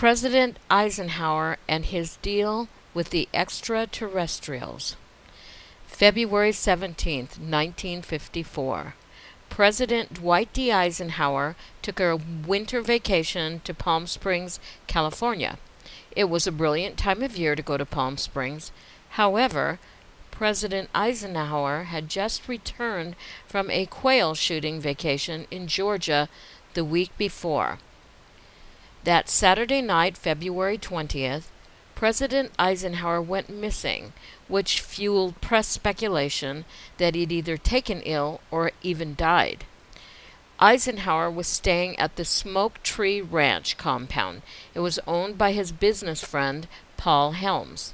President Eisenhower and his deal with the extraterrestrials. February 17, 1954. President Dwight D. Eisenhower took a winter vacation to Palm Springs, California. It was a brilliant time of year to go to Palm Springs. However, President Eisenhower had just returned from a quail shooting vacation in Georgia the week before. That Saturday night, February 20th, President Eisenhower went missing, which fueled press speculation that he'd either taken ill or even died. Eisenhower was staying at the Smoke Tree Ranch compound. It was owned by his business friend, Paul Helms.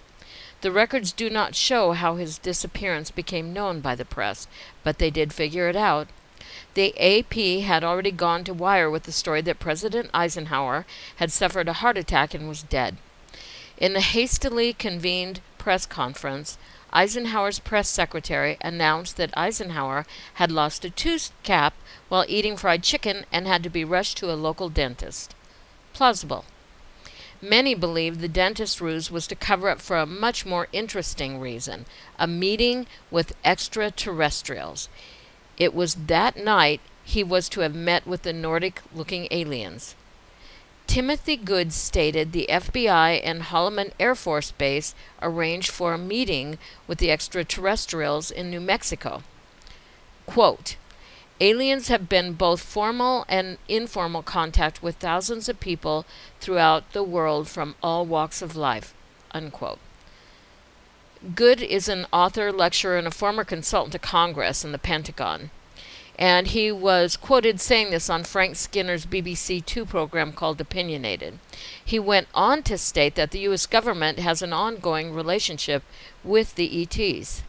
The records do not show how his disappearance became known by the press, but they did figure it out. The AP had already gone to wire with the story that President Eisenhower had suffered a heart attack and was dead. In the hastily convened press conference, Eisenhower's press secretary announced that Eisenhower had lost a tooth cap while eating fried chicken and had to be rushed to a local dentist. Plausible. Many believed the dentist's ruse was to cover up for a much more interesting reason, a meeting with extraterrestrials. It was that night he was to have met with the Nordic-looking aliens. Timothy Good stated the FBI and Holloman Air Force Base arranged for a meeting with the extraterrestrials in New Mexico. Quote, aliens have been both formal and informal contact with thousands of people throughout the world from all walks of life. Unquote. Good is an author, lecturer, and a former consultant to Congress and the Pentagon. And he was quoted saying this on Frank Skinner's BBC Two program called Opinionated. He went on to state that the U.S. government has an ongoing relationship with the ETs.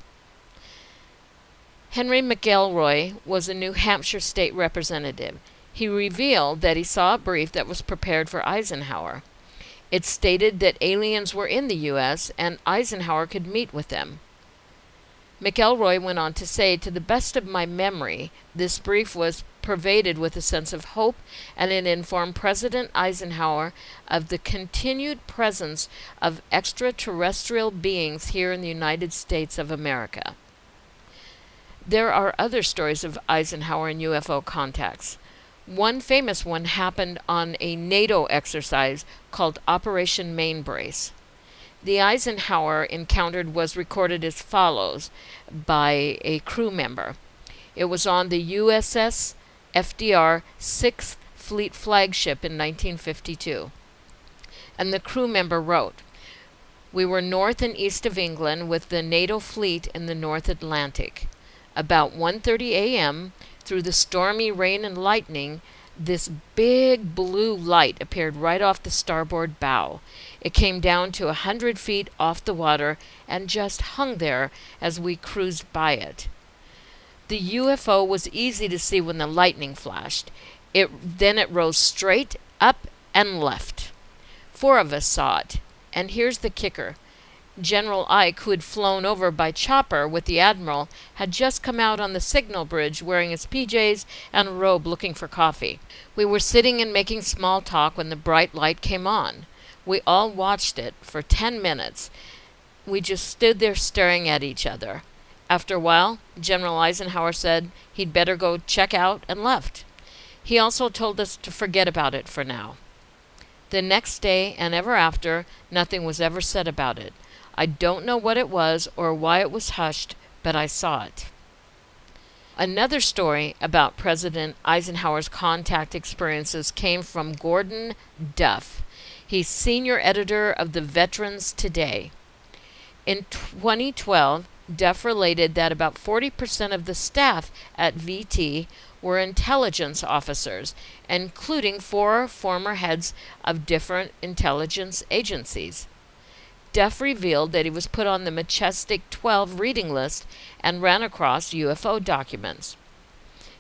Henry Mcelroy was a New Hampshire state representative. He revealed that he saw a brief that was prepared for Eisenhower. It stated that aliens were in the U.S. and Eisenhower could meet with them. Mcelroy went on to say, to the best of my memory, this brief was pervaded with a sense of hope, and it informed President Eisenhower of the continued presence of extraterrestrial beings here in the United States of America. There are other stories of Eisenhower and UFO contacts. One famous one happened on a NATO exercise called Operation Mainbrace. The Eisenhower encountered was recorded as follows by a crew member. It was on the USS FDR 6th Fleet flagship in 1952. And the crew member wrote, we were north and east of England with the NATO fleet in the North Atlantic. About 1:30 a.m., through the stormy rain and lightning, this big blue light appeared right off the starboard bow. It came down to 100 feet off the water and just hung there as we cruised by it. The UFO was easy to see when the lightning flashed. Then it rose straight up and left. 4 of us saw it. And here's the kicker. General Ike, who had flown over by chopper with the Admiral, had just come out on the signal bridge wearing his PJs and a robe looking for coffee. We were sitting and making small talk when the bright light came on. We all watched it for 10 minutes. We just stood there staring at each other. After a while, General Eisenhower said he'd better go check out and left. He also told us to forget about it for now. The next day and ever after, nothing was ever said about it. I don't know what it was or why it was hushed, but I saw it. Another story about President Eisenhower's contact experiences came from Gordon Duff. He's senior editor of the Veterans Today. In 2012, Duff related that about 40% of the staff at VT were intelligence officers, including 4 former heads of different intelligence agencies. Duff revealed that he was put on the Majestic 12 reading list and ran across UFO documents.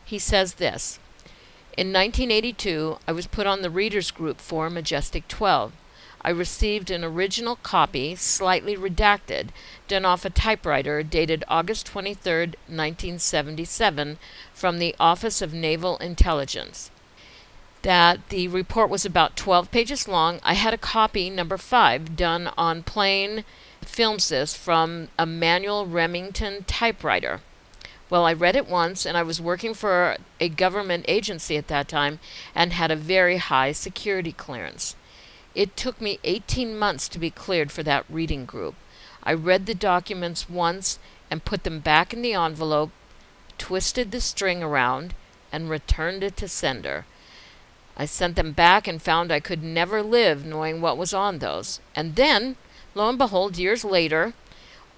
He says this, in 1982, I was put on the readers group for Majestic 12. I received an original copy, slightly redacted, done off a typewriter dated August 23, 1977, from the Office of Naval Intelligence. that the report was about 12 pages long. I had a copy, number 5, done on plain filmsys from a manual Remington typewriter. Well, I read it once, and I was working for a government agency at that time and had a very high security clearance. It took me 18 months to be cleared for that reading group. I read the documents once and put them back in the envelope, twisted the string around, and returned it to sender. I sent them back and found I could never live knowing what was on those. And then, lo and behold, years later,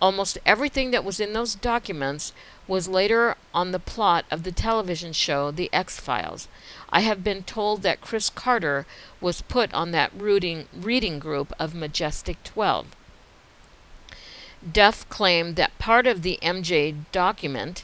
almost everything that was in those documents was later on the plot of the television show The X-Files. I have been told that Chris Carter was put on that reading group of Majestic 12. Duff claimed that part of the MJ document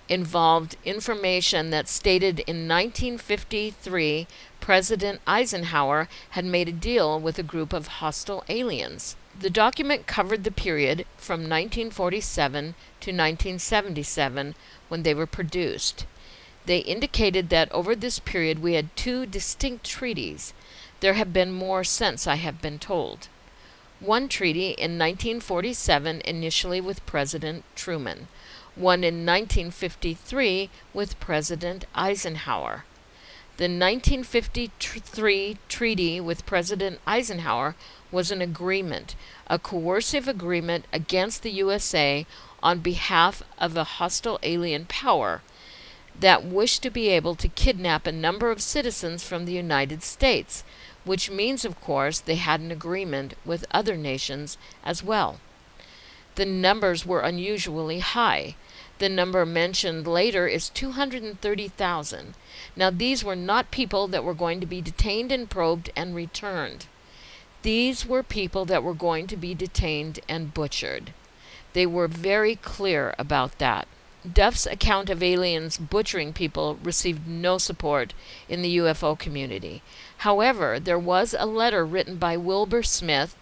involved information that stated in 1953 President Eisenhower had made a deal with a group of hostile aliens. The document covered the period from 1947 to 1977 when they were produced. They indicated that over this period we had 2 distinct treaties. There have been more since, I have been told. One treaty in 1947 initially with President Truman. One in 1953 with President Eisenhower. The 1953 treaty with President Eisenhower was an agreement, a coercive agreement against the USA on behalf of a hostile alien power that wished to be able to kidnap a number of citizens from the United States, which means, of course, they had an agreement with other nations as well. The numbers were unusually high. The number mentioned later is 230,000. Now, these were not people that were going to be detained and probed and returned. These were people that were going to be detained and butchered. They were very clear about that. Duff's account of aliens butchering people received no support in the UFO community. However, there was a letter written by Wilbur Smith,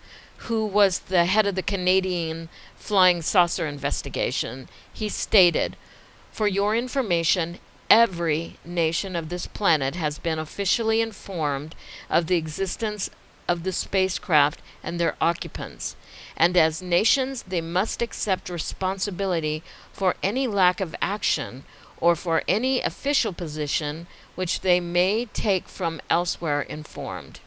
who was the head of the Canadian flying saucer investigation. He stated, "For your information, every nation of this planet has been officially informed of the existence of the spacecraft and their occupants, and as nations they must accept responsibility for any lack of action or for any official position which they may take from elsewhere informed."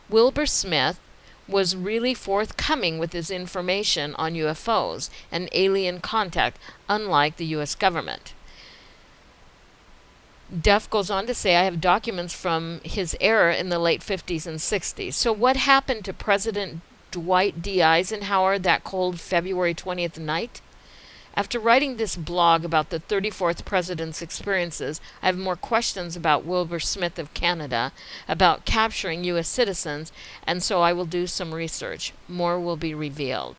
Wilbur Smith was really forthcoming with his information on UFOs and alien contact, unlike the U.S. government. Duff goes on to say, I have documents from his era in the late 50s and 60s. So what happened to President Dwight D. Eisenhower that cold February 20th night? After writing this blog about the 34th president's experiences, I have more questions about Wilbur Smith of Canada, about capturing U.S. citizens, and so I will do some research. More will be revealed.